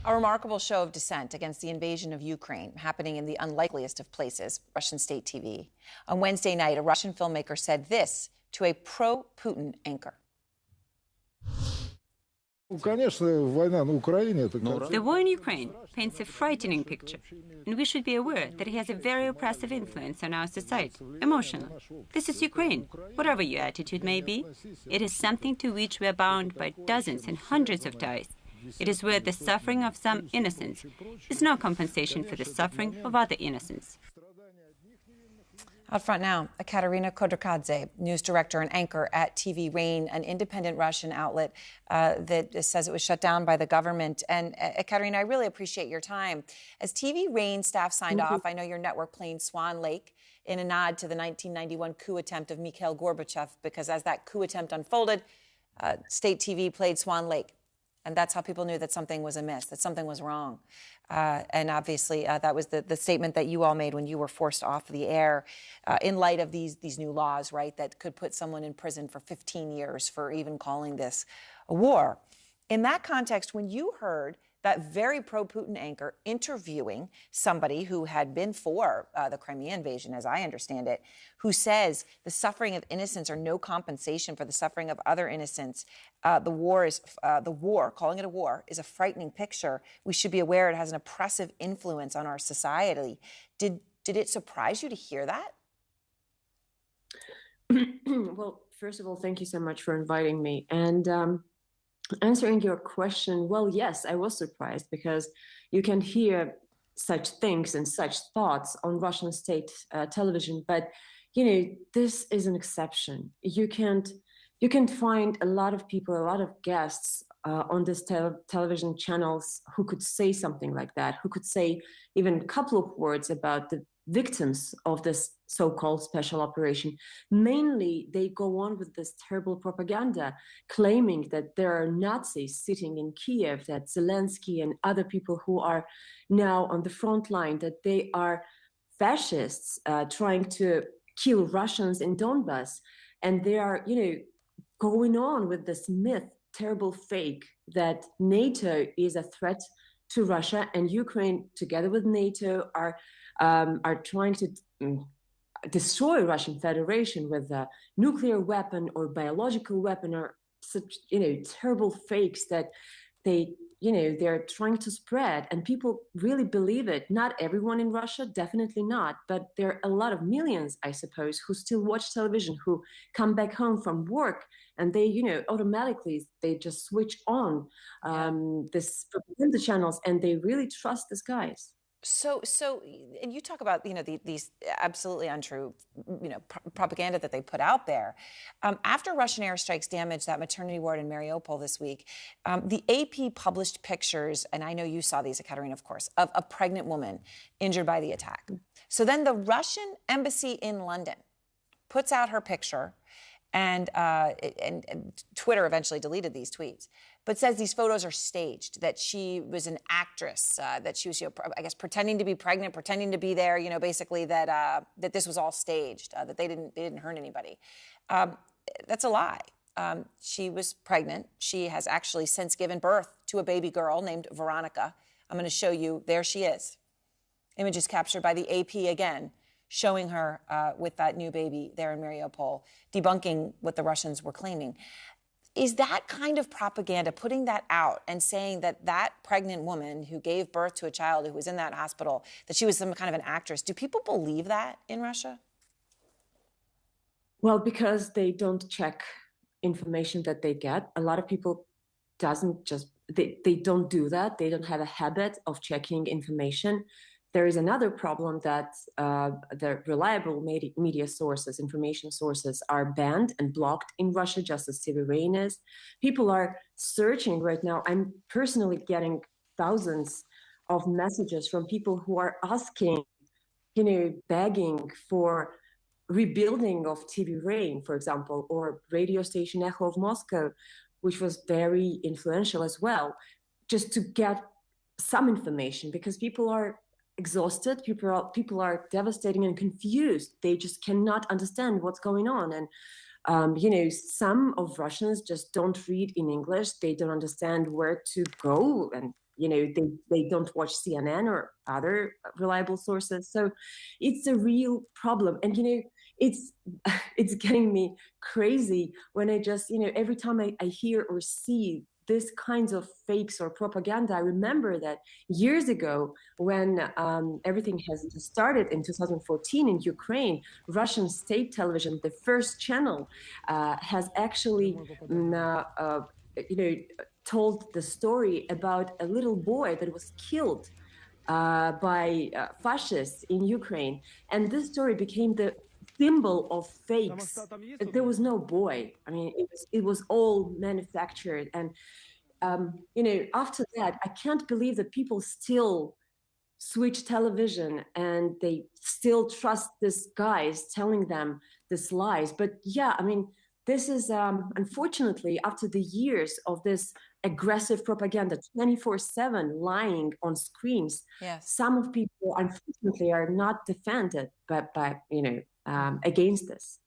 A remarkable show of dissent against the invasion of Ukraine happening in the unlikeliest of places, Russian state TV. On Wednesday night, a Russian filmmaker said this to a pro-Putin anchor. The war in Ukraine paints a frightening picture, and we should be aware that it has a very oppressive influence on our society, emotionally. This is Ukraine. Whatever your attitude may be, it is something to which we are bound by dozens and hundreds of ties. It is where the suffering of some innocents is no compensation for the suffering of other innocents. Out front now, Katerina Kodrakadze, news director and anchor at TV Rain, an independent Russian outlet that says it was shut down by the government. And Katerina, I really appreciate your time. As TV Rain staff signed off, I know your network played Swan Lake in a nod to the 1991 coup attempt of Mikhail Gorbachev, because as that coup attempt unfolded, state TV played Swan Lake. And that's how people knew that something was amiss, that something was wrong. And obviously, that was the statement that you all made when you were forced off the air in light of these new laws, right, that could put someone in prison for 15 years for even calling this a war. In that context, when you heard that very pro-Putin anchor interviewing somebody who had been for the Crimea invasion, as I understand it, who says the suffering of innocents are no compensation for the suffering of other innocents. The war, calling it a war, is a frightening picture. We should be aware it has an oppressive influence on our society. Did it surprise you to hear that? Well, first of all, thank you so much for inviting me. And answering your question, well, yes, I was surprised, because you can hear such things and such thoughts on Russian state television. But, this is an exception. You can't find a lot of people, a lot of guests on these television channels who could say something like that, who could say even a couple of words about the victims of this so-called special operation. Mainly, they go on with this terrible propaganda, claiming that there are Nazis sitting in Kiev, that Zelensky and other people who are now on the front line, that they are fascists trying to kill Russians in Donbass. And they are, going on with this myth, terrible fake, that NATO is a threat to Russia, and Ukraine, together with NATO, are trying to destroy Russian Federation with a nuclear weapon or biological weapon, or such, terrible fakes that they're trying to spread, and people really believe it. Not everyone in Russia, definitely not, but there are a lot of millions, I suppose, who still watch television, who come back home from work, and they, automatically, they just switch on this propaganda channels, and they really trust these guys. So, and you talk about, these absolutely untrue, propaganda that they put out there. After Russian airstrikes damaged that maternity ward in Mariupol this week, the AP published pictures, and I know you saw these, Katerina, of course, of a pregnant woman injured by the attack. So then the Russian embassy in London puts out her picture, and Twitter eventually deleted these tweets, but says these photos are staged, that she was an actress, that she was, I guess, pretending to be pregnant, pretending to be there, basically that this was all staged, that they didn't hurt anybody. That's a lie. She was pregnant. She has actually since given birth to a baby girl named Veronica. I'm going to show you. There she is. Images captured by the AP again, showing her with that new baby there in Mariupol, debunking what the Russians were claiming. Is that kind of propaganda, putting that out and saying that that pregnant woman who gave birth to a child who was in that hospital, that she was some kind of an actress, do people believe that in Russia? Well, because they don't check information that they get. A lot of people they don't do that. They don't have a habit of checking information. There is another problem that the reliable media sources, information sources, are banned and blocked in Russia, just as TV Rain is. People are searching right now. I'm personally getting thousands of messages from people who are asking, begging for rebuilding of TV Rain, for example, or radio station Echo of Moscow, which was very influential as well, just to get some information, because people are exhausted, people are devastated and confused. They just cannot understand what's going on. And some of Russians just don't read in English. They don't understand where to go and they don't watch CNN or other reliable sources. So it's a real problem. And it's it's getting me crazy when I just every time I hear or see this kinds of fakes or propaganda. I remember that years ago when everything has started in 2014 in Ukraine, Russian state television, the first channel, has actually told the story about a little boy that was killed by fascists in Ukraine. And this story became the symbol of fakes. There was no boy. I mean, it was all manufactured. And, after that, I can't believe that people still switch television and they still trust these guys telling them these lies. But yeah, I mean, this is unfortunately after the years of this aggressive propaganda, 24/7 lying on screens. Yes. Some of people unfortunately are not defended, but against this.